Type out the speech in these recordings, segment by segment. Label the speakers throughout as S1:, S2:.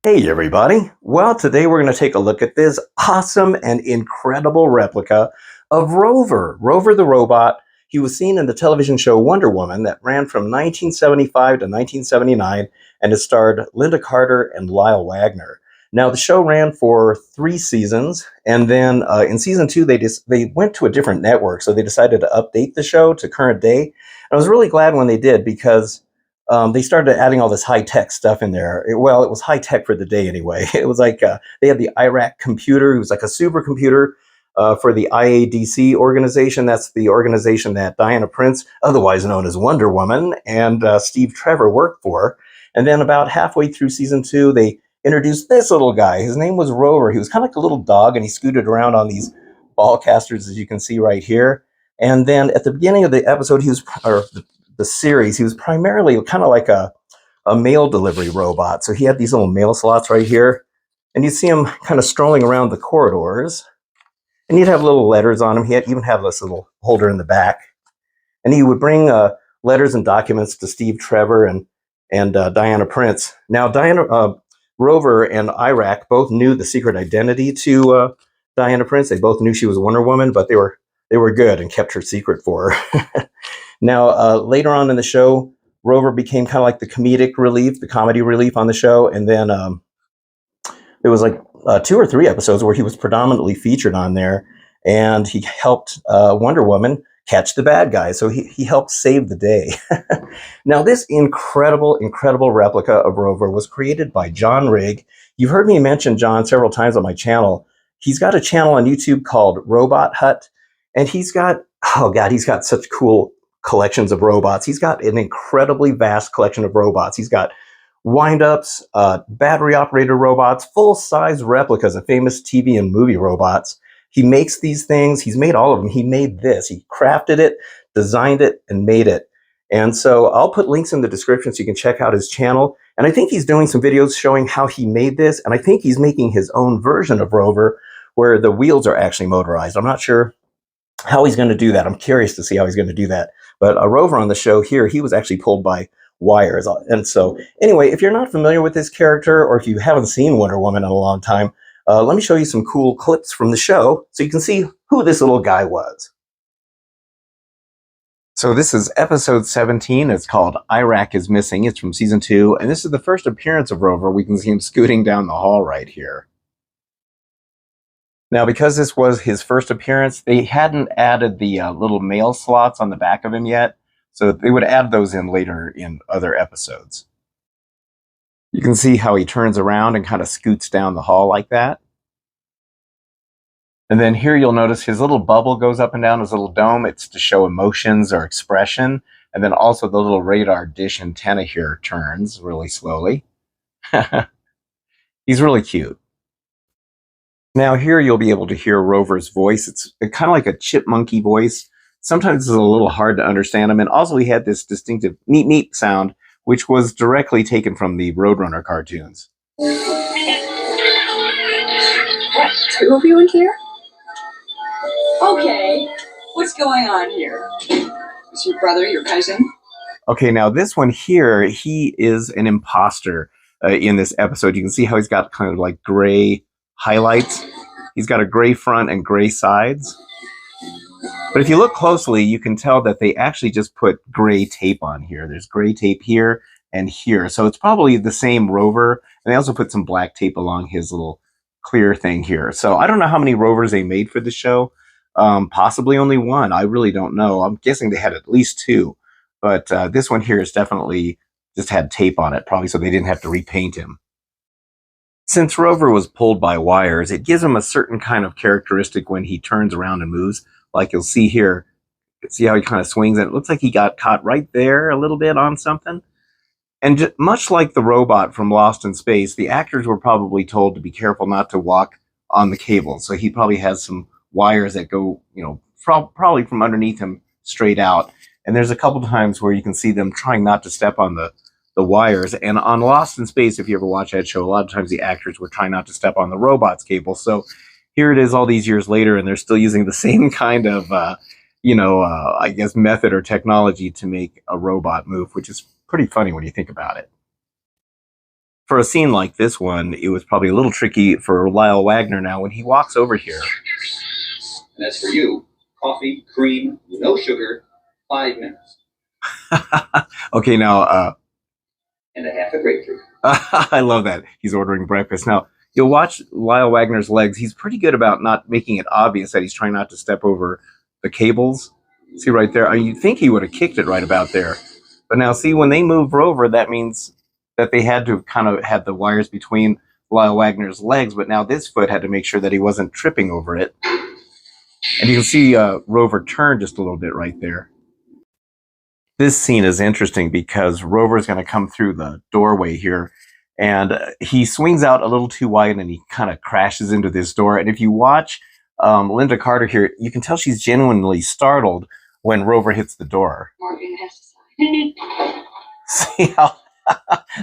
S1: Hey everybody! Well, today we're going to take a look at this awesome and incredible replica of Rover the Robot. He was seen in the television show Wonder Woman that ran from 1975 to 1979 and it starred Linda Carter and Lyle Wagner. Now the show ran for 3 seasons, and then in season 2 they went to a different network, so they decided to update the show to current day. And I was really glad when they did because they started adding all this high-tech stuff in there. It was high-tech for the day anyway. It was like they had the Iraq computer. It was like a supercomputer for the IADC organization. That's the organization that Diana Prince, otherwise known as Wonder Woman, and Steve Trevor worked for. And then about halfway through season 2, they introduced this little guy. His name was Rover. He was kind of like a little dog, and he scooted around on these ball casters, as you can see right here. And then at the beginning of the episode, the series, he was primarily kind of like a mail delivery robot. So he had these little mail slots right here, and you see him kind of strolling around the corridors, and he'd have little letters on him. Even have this little holder in the back, and he would bring letters and documents to Steve Trevor and Diana Prince. Now, Rover and Iraq both knew the secret identity to Diana Prince. They both knew she was Wonder Woman, but they were good and kept her secret for her. Now, later on in the show, Rover became kind of like the comedy relief on the show. And then there was like 2 or 3 episodes where he was predominantly featured on there. And he helped Wonder Woman catch the bad guy. So he helped save the day. Now, this incredible replica of Rover was created by John Rigg. You've heard me mention John several times on my channel. He's got a channel on YouTube called Robothut. And he's got such cool collections of robots. He's got an incredibly vast collection of robots. He's got wind-ups, battery-operated robots, full-size replicas of famous TV and movie robots. He makes these things. He's made all of them. He made this. He crafted it, designed it, and made it. And so I'll put links in the description so you can check out his channel. And I think he's doing some videos showing how he made this. And I think he's making his own version of Rover where the wheels are actually motorized. I'm not sure how he's going to do that. I'm curious to see how he's going to do that. But a Rover on the show here, he was actually pulled by wires. And so anyway, if you're not familiar with this character, or if you haven't seen Wonder Woman in a long time, let me show you some cool clips from the show so you can see who this little guy was. So this is episode 17. It's called Iraq is Missing. It's from season 2. And this is the first appearance of Rover. We can see him scooting down the hall right here. Now, because this was his first appearance, they hadn't added the little mail slots on the back of him yet, so they would add those in later in other episodes. You can see how he turns around and kind of scoots down the hall like that. And then here you'll notice his little bubble goes up and down, his little dome. It's to show emotions or expression. And then also the little radar dish antenna here turns really slowly. He's really cute. Now here you'll be able to hear Rover's voice. It's kind of like a chipmunky voice. Sometimes it's a little hard to understand him. And also he had this distinctive neat neat sound, which was directly taken from the Roadrunner cartoons.
S2: What, 2 of you in here? Okay, what's going on here? Is your brother your cousin?
S1: Okay, now this one here, he is an imposter in this episode. You can see how he's got kind of like gray highlights. He's got a gray front and gray sides. But if you look closely, you can tell that they actually just put gray tape on here. There's gray tape here and here. So it's probably the same Rover. And they also put some black tape along his little clear thing here. So I don't know how many Rovers they made for the show. Possibly only 1. I really don't know. I'm guessing they had at least 2. But this one here is definitely just had tape on it, probably so they didn't have to repaint him. Since Rover was pulled by wires, it gives him a certain kind of characteristic when he turns around and moves. Like you'll see here, see how he kind of swings, and it looks like he got caught right there a little bit on something. And much like the robot from Lost in Space, the actors were probably told to be careful not to walk on the cables. So he probably has some wires that go, probably from underneath him straight out. And there's a couple times where you can see them trying not to step on the wires. And on Lost in Space, if you ever watch that show, a lot of times the actors were trying not to step on the robot's cable. So here it is all these years later, and they're still using the same kind of, I guess, method or technology to make a robot move, which is pretty funny when you think about it. For a scene like this one, it was probably a little tricky for Lyle Wagner now when he walks over here.
S3: And that's for you. Coffee, cream, no sugar, 5 minutes.
S1: Okay, now,
S3: And a half a grapefruit.
S1: I love that. He's ordering breakfast. Now, you'll watch Lyle Wagner's legs. He's pretty good about not making it obvious that he's trying not to step over the cables. See right there? You'd think he would have kicked it right about there. But now, see, when they move Rover, that means that they had to kind of have the wires between Lyle Wagner's legs, but now this foot had to make sure that he wasn't tripping over it. And you can see Rover turn just a little bit right there. This scene is interesting because Rover's going to come through the doorway here, and he swings out a little too wide and he kind of crashes into this door. And if you watch Linda Carter here, you can tell she's genuinely startled when Rover hits the door.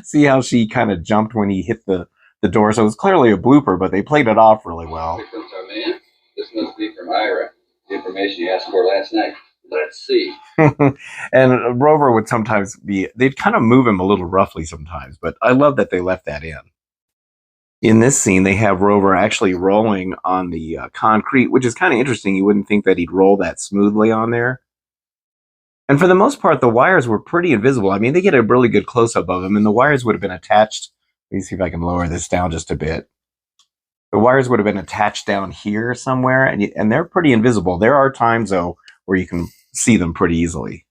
S1: See how she kind of jumped when he hit the door. So it was clearly a blooper, but they played it off really well.
S3: Here comes our man. This must be from Ira. The information you asked for last night. Let's see.
S1: And Rover would sometimes they'd kind of move him a little roughly sometimes, but I love that they left that in. In this scene, they have Rover actually rolling on the concrete, which is kind of interesting. You wouldn't think that he'd roll that smoothly on there. And for the most part, the wires were pretty invisible. I mean, they get a really good close-up of them, and the wires would have been attached. Let me see if I can lower this down just a bit. The wires would have been attached down here somewhere, and they're pretty invisible. There are times, though, where you can see them pretty easily.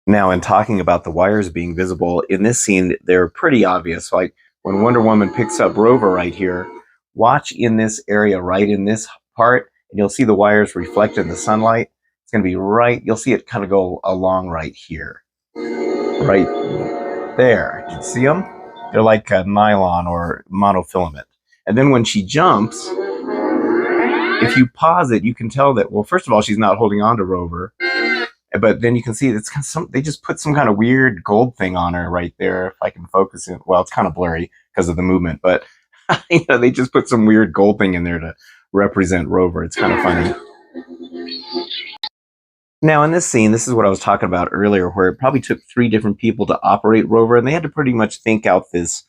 S1: Now, in talking about the wires being visible, in this scene, they're pretty obvious. Like when Wonder Woman picks up Rover right here, watch in this area, right in this part, and you'll see the wires reflect in the sunlight. It's going to be right, you'll see it kind of go along right here. Right there. Did you see them? They're like nylon or monofilament. And then when she jumps, if you pause it, you can tell that, well, first of all, she's not holding on to Rover. But then you can see it's kind of they just put some kind of weird gold thing on her right there. If I can focus it, well, it's kind of blurry because of the movement, but they just put some weird gold thing in there to represent Rover. It's kind of funny. Now, in this scene, this is what I was talking about earlier, where it probably took 3 different people to operate Rover, and they had to pretty much think out this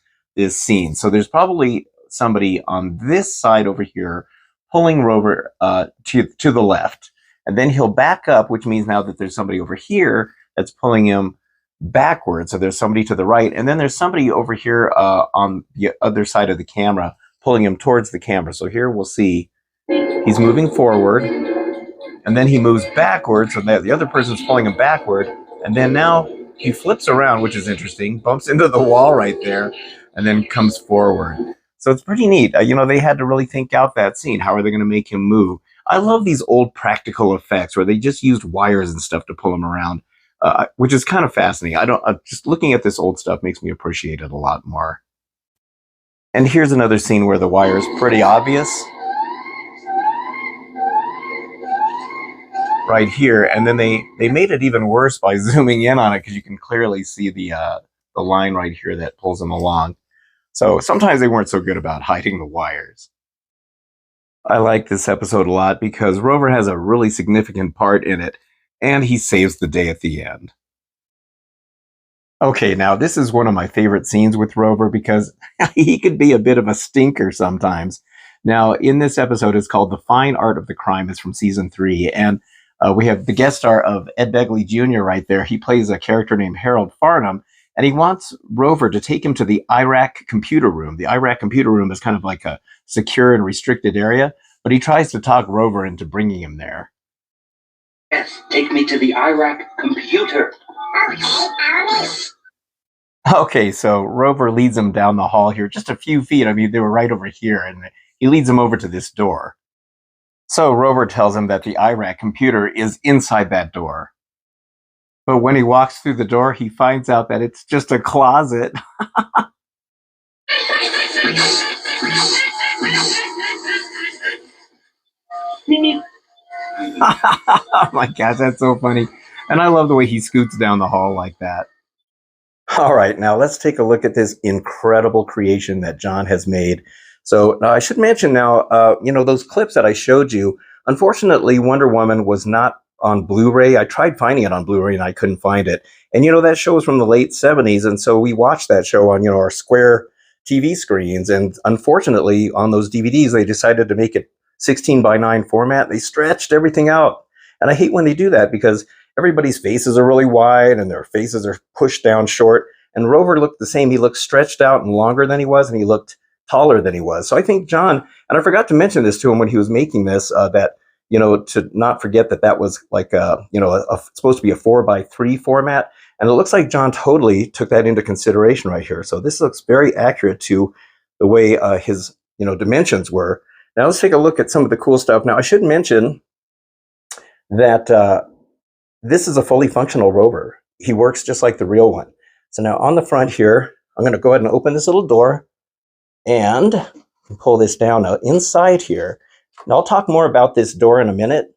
S1: scene. So there's probably somebody on this side over here pulling Rover to the left. And then he'll back up, which means now that there's somebody over here that's pulling him backwards. So there's somebody to the right. And then there's somebody over here on the other side of the camera pulling him towards the camera. So here we'll see he's moving forward. And then he moves backwards. So the other person's pulling him backward. And then now he flips around, which is interesting, bumps into the wall right there, and then comes forward. So it's pretty neat. They had to really think out that scene. How are they going to make him move? I love these old practical effects where they just used wires and stuff to pull him around, which is kind of fascinating. Just looking at this old stuff makes me appreciate it a lot more. And here's another scene where the wire is pretty obvious. Right here. And then they made it even worse by zooming in on it because you can clearly see the line right here that pulls him along. So sometimes they weren't so good about hiding the wires. I like this episode a lot because Rover has a really significant part in it, and he saves the day at the end. Okay, now this is one of my favorite scenes with Rover because he could be a bit of a stinker sometimes. Now, in this episode, it's called The Fine Art of the Crime. It's from season 3, and we have the guest star of Ed Begley Jr. right there. He plays a character named Harold Farnham, and he wants Rover to take him to the Iraq computer room. The Iraq computer room is kind of like a secure and restricted area, but he tries to talk Rover into bringing him there.
S3: Yes, take me to the Iraq computer.
S1: Okay, so Rover leads him down the hall here, just a few feet. I mean, they were right over here, and he leads him over to this door. So Rover tells him that the Iraq computer is inside that door. But when he walks through the door, he finds out that it's just a closet. Oh my gosh, that's so funny. And I love the way he scoots down the hall like that. All right, now let's take a look at this incredible creation that John has made. So I should mention now, those clips that I showed you, unfortunately, Wonder Woman was not on Blu-ray. I tried finding it on Blu-ray and I couldn't find it. And, that show was from the late 70s. And so we watched that show on, our square TV screens. And unfortunately, on those DVDs, they decided to make it 16:9 format. They stretched everything out. And I hate when they do that because everybody's faces are really wide and their faces are pushed down short. And Rover looked the same. He looked stretched out and longer than he was, and he looked taller than he was. So I think John, and I forgot to mention this to him when he was making this, that, to not forget that that was like, supposed to be a 4:3 format. And it looks like John totally took that into consideration right here. So this looks very accurate to the way his, dimensions were. Now let's take a look at some of the cool stuff. Now I should mention that this is a fully functional rover. He works just like the real one. So now on the front here, I'm going to go ahead and open this little door and pull this down. Now inside here, and I'll talk more about this door in a minute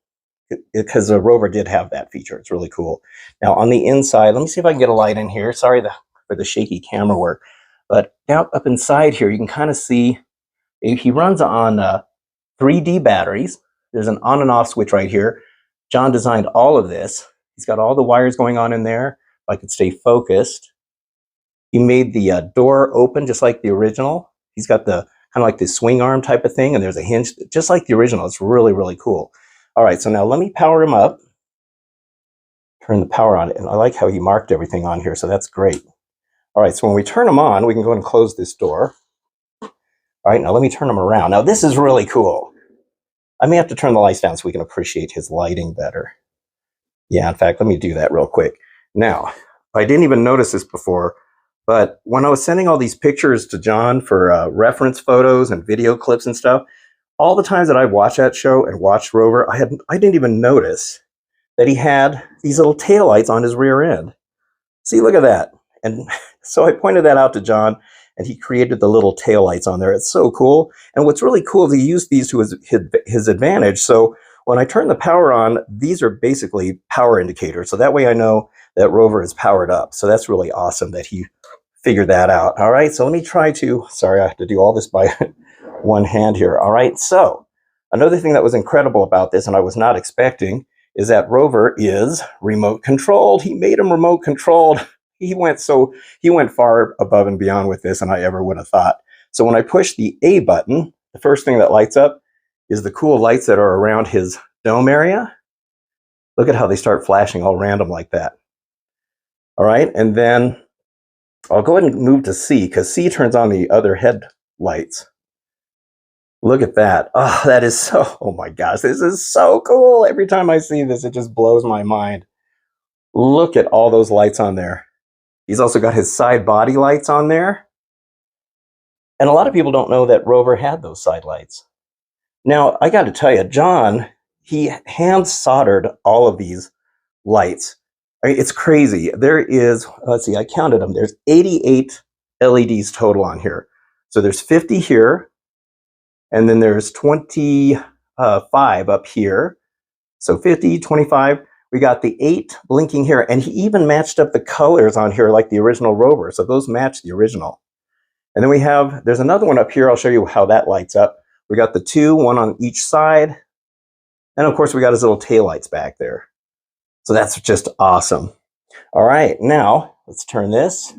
S1: because the Rover did have that feature. It's really cool. Now on the inside, let me see if I can get a light in here. Sorry for the shaky camera work. But down up inside here, you can kind of see he runs on 3D batteries. There's an on and off switch right here. John designed all of this. He's got all the wires going on in there. If I could stay focused. He made the door open just like the original. He's got the kind of like this swing arm type of thing, and there's a hinge just like the original. It's really, really cool. All right, so now let me power him up. Turn the power on, and I like how he marked everything on here, so that's great. All right, so when we turn him on, we can go ahead and close this door. All right, now let me turn him around. Now this is really cool. I may have to turn the lights down so we can appreciate his lighting better. Yeah, in fact, let me do that real quick. Now, I didn't even notice this before, but when I was sending all these pictures to John for reference photos and video clips and stuff, all the times that I watched that show and watched Rover, I didn't even notice that he had these little taillights on his rear end. See, look at that. And so I pointed that out to John, and he created the little taillights on there. It's so cool. And what's really cool is he used these to his advantage. So when I turn the power on, these are basically power indicators. So that way I know that Rover is powered up. So that's really awesome that he figured that out. All right, so let me try to, sorry, I have to do all this by one hand here. All right, so another thing that was incredible about this, and I was not expecting, is that Rover is remote controlled. He made him remote controlled. He went far above and beyond with this than I ever would have thought. So when I push the A button, the first thing that lights up is the cool lights that are around his dome area. Look at how they start flashing all random like that. All right, and then I'll go ahead and move to C because C turns on the other headlights. Look at that. Oh, that is so, oh my gosh, this is so cool. Every time I see this, it just blows my mind. Look at all those lights on there. He's also got his side body lights on there. And a lot of people don't know that Rover had those side lights. Now, I got to tell you, John, he hand soldered all of these lights. I mean, it's crazy. There is, let's see, I counted them. There's 88 LEDs total on here. So there's 50 here, and then there's 25 up here. So 50, 25. We got the 8 blinking here, and he even matched up the colors on here like the original Rover. So those match the original. And then there's another one up here. I'll show you how that lights up. We got the 2, one on each side. And of course, we got his little taillights back there. So that's just awesome. All right, now let's turn this,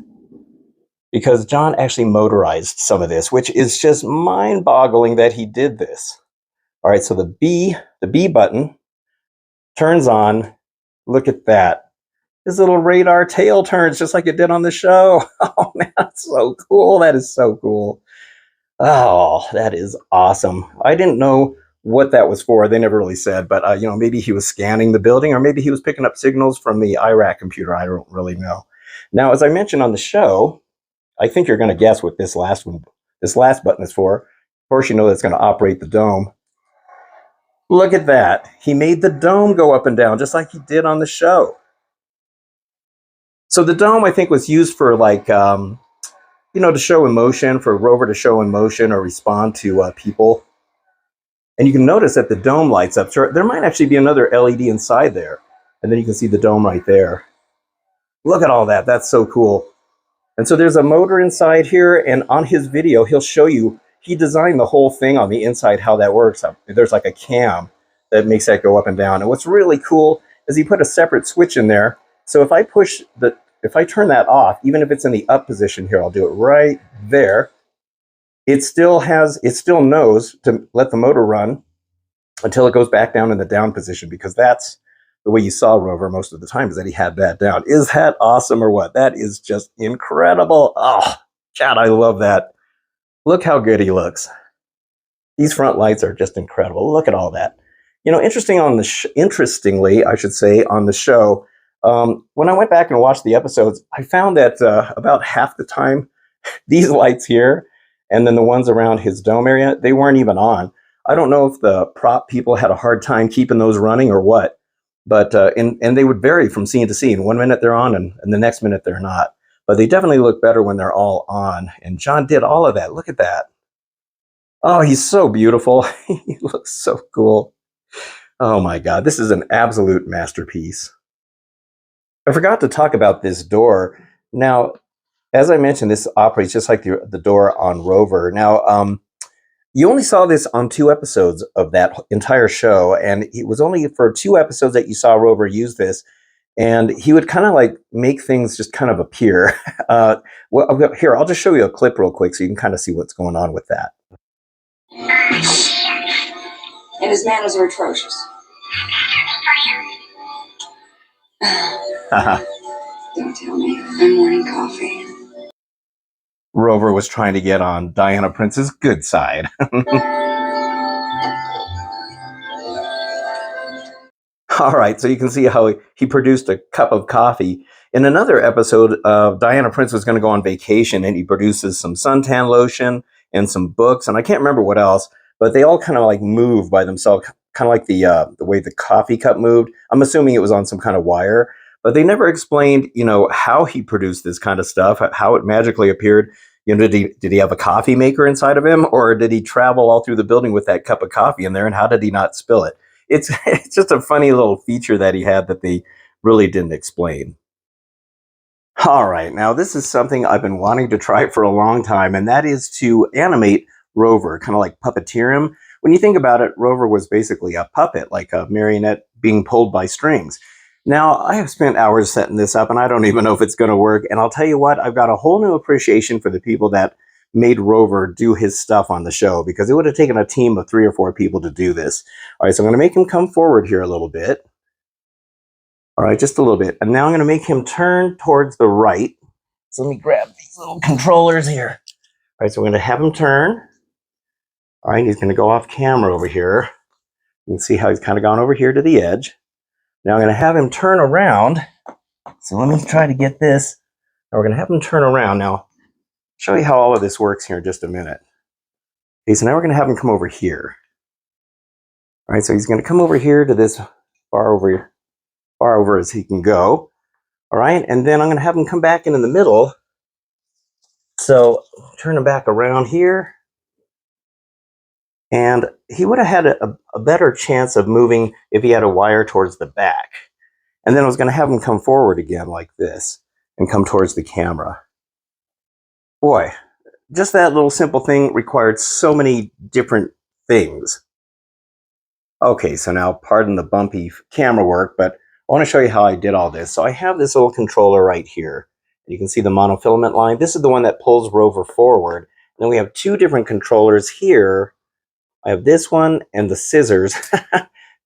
S1: because John actually motorized some of this, which is just mind-boggling that he did this. All right, so the B button turns on. Look at that. His little radar tail turns just like it did on the show. Oh man, that's so cool. That is so cool. Oh, that is awesome. I didn't know what that was for. They never really said, but maybe he was scanning the building, or maybe he was picking up signals from the IRAC computer. I don't really know. Now, as I mentioned on the show, I think you're going to guess what this last button is for. Of course, you know that's going to operate the dome. Look at that. He made the dome go up and down just like he did on the show. So the dome, I think, was used for like, to show emotion, for Rover to show emotion or respond to people. And you can notice that the dome lights up. So there might actually be another LED inside there. And then you can see the dome right there. Look at all that. That's so cool. And so there's a motor inside here. And on his video, he'll show you, he designed the whole thing on the inside, how that works. There's like a cam that makes that go up and down. And what's really cool is he put a separate switch in there. So if I turn that off, even if it's in the up position here, I'll do it right there. it still knows to let the motor run until it goes back down in the down position, because that's the way you saw Rover most of the time, is that he had that down. Is that awesome or what? That is just incredible. Oh, Chad, I love that. Look how good he looks. These front lights are just incredible. Look at all that. You know, interestingly, I should say, on the show, when I went back and watched the episodes, I found that about half the time, these lights here and then the ones around his dome area, they weren't even on. I don't know if the prop people had a hard time keeping those running or what, but and they would vary from scene to scene. 1 minute they're on and the next minute they're not. But they definitely look better when they're all on. And John did all of that. Look at that. Oh, he's so beautiful. He looks so cool. Oh my God, this is an absolute masterpiece. I forgot to talk about this door. Now, as I mentioned, this operates just like the door on Rover. Now, you only saw this on 2 episodes of that entire show, and it was only for 2 episodes that you saw Rover use this. And he would kind of like make things just kind of appear. Well, here, I'll just show you a clip real quick so you can kind of see what's going on with that.
S2: And his manners are atrocious. Don't tell me. I'm morning coffee.
S1: Rover was trying to get on Diana Prince's good side. All right, so you can see how he produced a cup of coffee. In another episode, Diana Prince was going to go on vacation, and he produces some suntan lotion and some books, and I can't remember what else, but they all kind of like move by themselves, kind of like the way the coffee cup moved. I'm assuming it was on some kind of wire, but they never explained, you know, how he produced this kind of stuff, how it magically appeared. You know, did he have a coffee maker inside of him, or did he travel all through the building with that cup of coffee in there, and how did he not spill it? It's just a funny little feature that he had that they really didn't explain. All right, now this is something I've been wanting to try for a long time, and that is to animate Rover, kind of like puppeteer him. When you think about it, Rover was basically a puppet, like a marionette being pulled by strings. Now, I have spent hours setting this up, and I don't even know if it's going to work. And I'll tell you what, I've got a whole new appreciation for the people that made Rover do his stuff on the show, because it would have taken a team of 3 or 4 people to do this. All right, so I'm going to make him come forward here a little bit. All right, just a little bit. And now I'm going to make him turn towards the right. So let me grab these little controllers here. All right, so we're going to have him turn. All right, he's going to go off camera over here. You can see how he's kind of gone over here to the edge. Now I'm going to have him turn around. So let me try to get this. Now we're going to have him turn around. Now, I'll show you how all of this works here in just a minute. Okay, so now we're going to have him come over here. All right, so he's going to come over here to this far over as he can go. All right, and then I'm going to have him come back in the middle. So turn him back around here. And he would have had a better chance of moving if he had a wire towards the back. And then I was going to have him come forward again like this and come towards the camera. Boy, just that little simple thing required so many different things. Okay, so now pardon the bumpy camera work, but I want to show you how I did all this. So I have this little controller right here. You can see the monofilament line. This is the one that pulls Rover forward. And then we have 2 different controllers here. I have this one and the scissors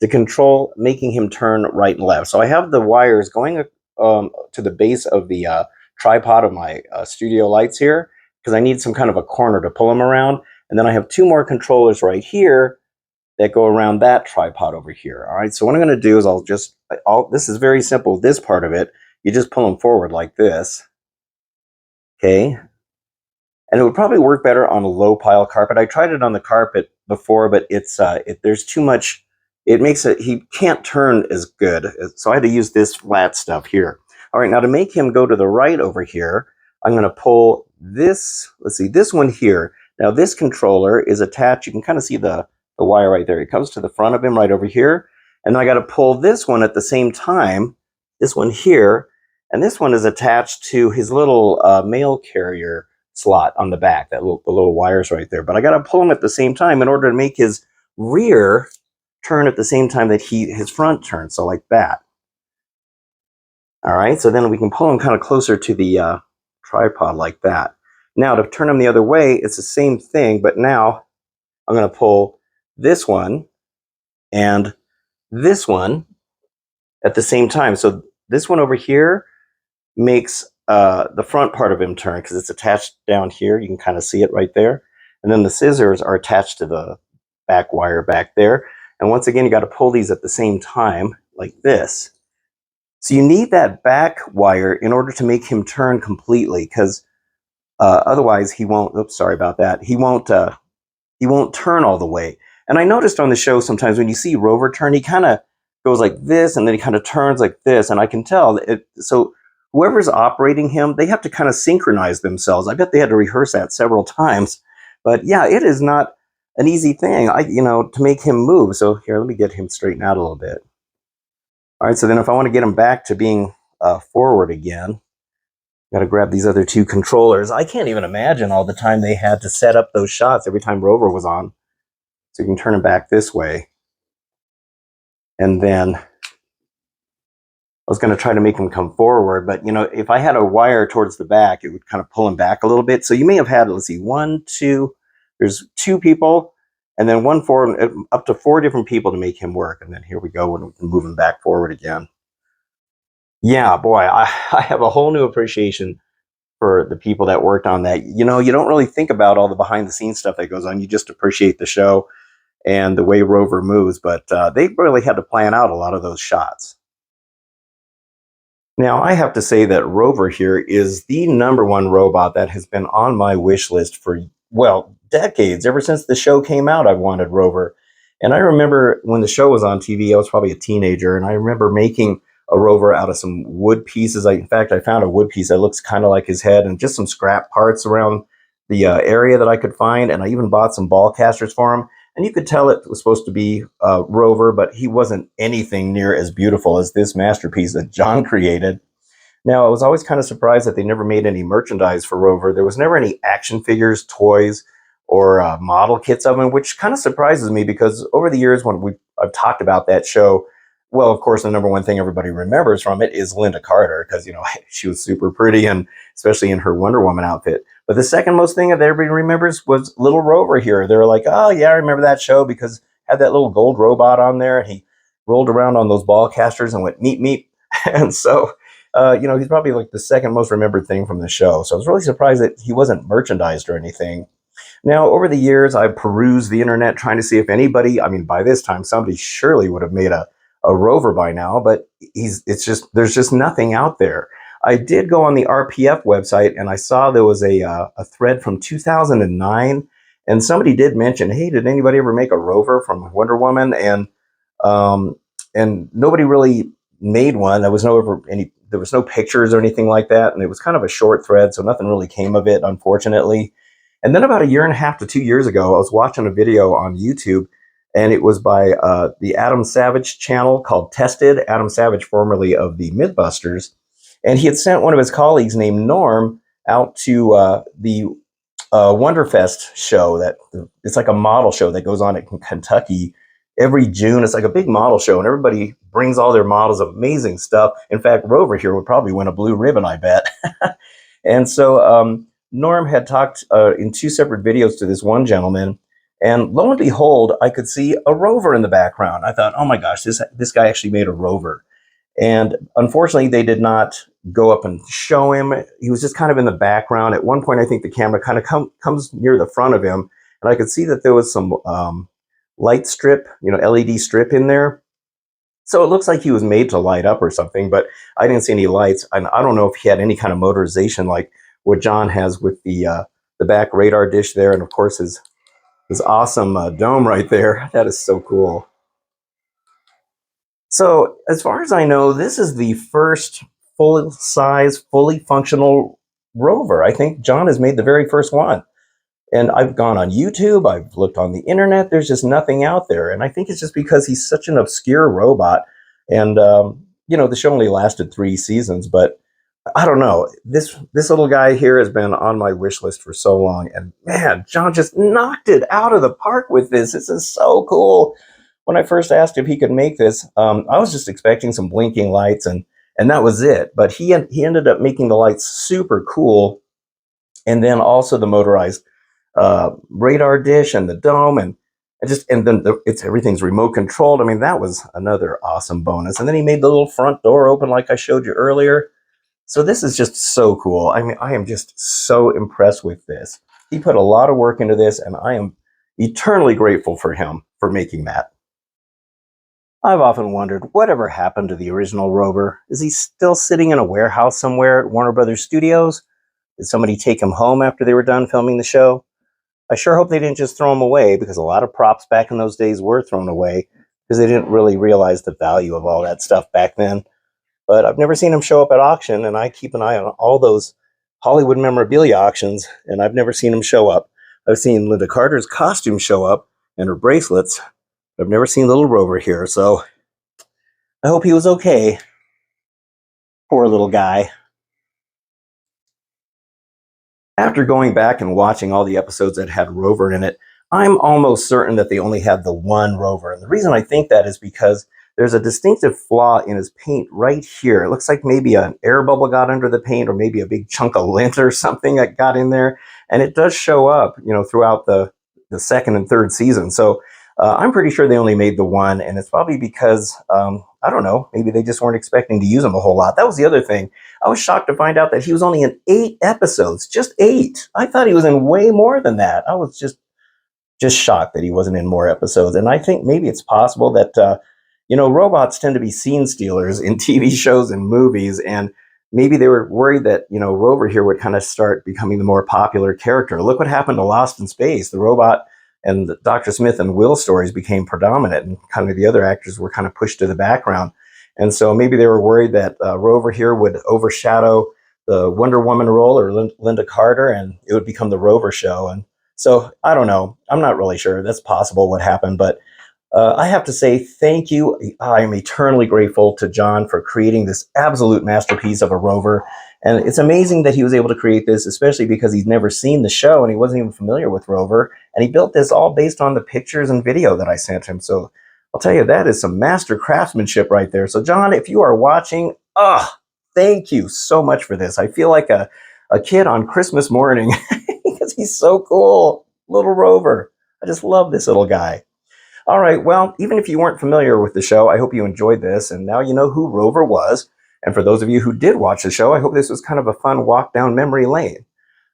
S1: to control making him turn right and left. So I have the wires going to the base of the tripod of my studio lights here, because I need some kind of a corner to pull them around. And then I have 2 more controllers right here that go around that tripod over here. All right, so what I'm going to do is this is very simple, this part of it. You just pull them forward like this. Okay. And it would probably work better on a low pile carpet. I tried it on the carpet before, but there's too much. It makes it, he can't turn as good. So I had to use this flat stuff here. All right, now to make him go to the right over here, I'm going to pull this, let's see, this one here. Now this controller is attached, you can kind of see the wire right there. It comes to the front of him right over here. And then I got to pull this one at the same time, this one here. And this one is attached to his little mail carrier slot on the back, the little wires right there. But I got to pull them at the same time in order to make his rear turn at the same time that his front turns. So like that. All right, so then we can pull him kind of closer to the tripod like that. Now to turn them the other way, it's the same thing, but now I'm going to pull this one and this one at the same time. So this one over here makes the front part of him turn because it's attached down here. You can kind of see it right there. And then the scissors are attached to the back wire back there. And once again, you got to pull these at the same time like this. So you need that back wire in order to make him turn completely, because otherwise he won't. Oops, sorry about that. He won't turn all the way. And I noticed on the show sometimes when you see Rover turn, he kind of goes like this, and then he kind of turns like this, and I can tell it. So whoever's operating him, they have to kind of synchronize themselves. I bet they had to rehearse that several times. But yeah, it is not an easy thing, to make him move. So here, let me get him straightened out a little bit. All right, so then if I want to get him back to being forward again, got to grab these other two controllers. I can't even imagine all the time they had to set up those shots every time Rover was on. So you can turn him back this way. And then I was going to try to make him come forward, but if I had a wire towards the back, it would kind of pull him back a little bit. So you may have had, let's see, 1, 2, there's 2 people, and then 1, 4, up to 4 different people to make him work. And then here we go, and we can move him back forward again. Yeah, boy, I have a whole new appreciation for the people that worked on that. You don't really think about all the behind the scenes stuff that goes on. You just appreciate the show and the way Rover moves, but they really had to plan out a lot of those shots. Now, I have to say that Rover here is the #1 robot that has been on my wish list for, well, decades. Ever since the show came out, I've wanted Rover. And I remember when the show was on TV, I was probably a teenager, and I remember making a Rover out of some wood pieces. In fact, I found a wood piece that looks kind of like his head and just some scrap parts around the area that I could find, and I even bought some ball casters for him. And you could tell it was supposed to be Rover, but he wasn't anything near as beautiful as this masterpiece that John created. Now, I was always kind of surprised that they never made any merchandise for Rover. There was never any action figures, toys, or model kits of him, which kind of surprises me because over the years when I've talked about that show, well, of course, the #1 thing everybody remembers from it is Linda Carter because, she was super pretty, and especially in her Wonder Woman outfit. But the second most thing that everybody remembers was little Rover here. They were like, oh, yeah, I remember that show because it had that little gold robot on there, and he rolled around on those ball casters and went meep, meep. And so, he's probably like the second most remembered thing from the show. So I was really surprised that he wasn't merchandised or anything. Now, over the years, I've perused the internet trying to see if anybody, by this time, somebody surely would have made a Rover by now, but there's just nothing out there. I did go on the RPF website and I saw there was a thread from 2009, and somebody did mention, hey, did anybody ever make a Rover from Wonder Woman? And nobody really made one. There was no pictures or anything like that, and it was kind of a short thread, so nothing really came of it, unfortunately. And then about 1.5 to 2 years ago, I was watching a video on YouTube, and it was by the Adam Savage channel called Tested. Adam Savage, formerly of the Mythbusters, and he had sent one of his colleagues named Norm out to the Wonderfest show. It's like a model show that goes on in Kentucky every June. It's like a big model show, and everybody brings all their models of amazing stuff. In fact, Rover here would probably win a blue ribbon, I bet. And so Norm had talked in 2 separate videos to this one gentleman, and lo and behold, I could see a Rover in the background. I thought, oh my gosh, this guy actually made a Rover. And unfortunately, they did not go up and show him. He was just kind of in the background. At one point, I think the camera kind of comes near the front of him, and I could see that there was some light strip, LED strip in there. So it looks like he was made to light up or something, but I didn't see any lights. And I don't know if he had any kind of motorization like what John has with the back radar dish there, and of course his awesome dome right there. That is so cool. So as far as I know, this is the first full-size, fully functional Rover. I think John has made the very first one. And I've gone on YouTube, I've looked on the internet, there's just nothing out there. And I think it's just because he's such an obscure robot. And, the show only lasted 3 seasons, but I don't know. This little guy here has been on my wish list for so long. And man, John just knocked it out of the park with this. This is so cool. When I first asked if he could make this, I was just expecting some blinking lights and that was it. But he ended up making the lights super cool. And then also the motorized radar dish and the dome, and then everything's remote controlled. I mean, that was another awesome bonus. And then he made the little front door open like I showed you earlier. So this is just so cool. I mean, I am just so impressed with this. He put a lot of work into this, and I am eternally grateful for him for making that. I've often wondered whatever happened to the original Rover. Is he still sitting in a warehouse somewhere at Warner Brothers Studios? Did somebody take him home after they were done filming the show? I sure hope they didn't just throw him away, because a lot of props back in those days were thrown away because they didn't really realize the value of all that stuff back then. But I've never seen him show up at auction, and I keep an eye on all those Hollywood memorabilia auctions, and I've never seen him show up. I've seen Linda Carter's costume show up and her bracelets. I've never seen little Rover here, so I hope he was okay. Poor little guy. After going back and watching all the episodes that had Rover in it, I'm almost certain that they only had the one Rover. And the reason I think that is because there's a distinctive flaw in his paint right here. It looks like maybe an air bubble got under the paint, or maybe a big chunk of lint or something that got in there. And it does show up, throughout the second and third season. So I'm pretty sure they only made the one, and it's probably because, I don't know, maybe they just weren't expecting to use him a whole lot. That was the other thing. I was shocked to find out that he was only in 8 episodes, just 8. I thought he was in way more than that. I was just shocked that he wasn't in more episodes. And I think maybe it's possible that, robots tend to be scene stealers in TV shows and movies, and maybe they were worried that, Rover here would kind of start becoming the more popular character. Look what happened to Lost in Space. The robot and the Dr. Smith and Will stories became predominant, and kind of the other actors were kind of pushed to the background. And so maybe they were worried that Rover here would overshadow the Wonder Woman role, or Linda Carter, and it would become the Rover show. And so I don't know. I'm not really sure. That's possible what happened, but I have to say thank you. I am eternally grateful to John for creating this absolute masterpiece of a Rover. And it's amazing that he was able to create this, especially because he's never seen the show and he wasn't even familiar with Rover. And he built this all based on the pictures and video that I sent him. So I'll tell you, that is some master craftsmanship right there. So John, if you are watching, thank you so much for this. I feel like a kid on Christmas morning because he's so cool. Little Rover. I just love this little guy. All right, well, even if you weren't familiar with the show, I hope you enjoyed this, and now you know who Rover was. And for those of you who did watch the show, I hope this was kind of a fun walk down memory lane.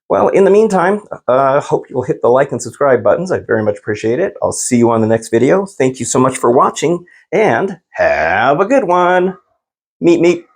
S1: Well, in the meantime, hope you'll hit the like and subscribe buttons. I'd very much appreciate it. I'll see you on the next video. Thank you so much for watching, and have a good one. Meet me.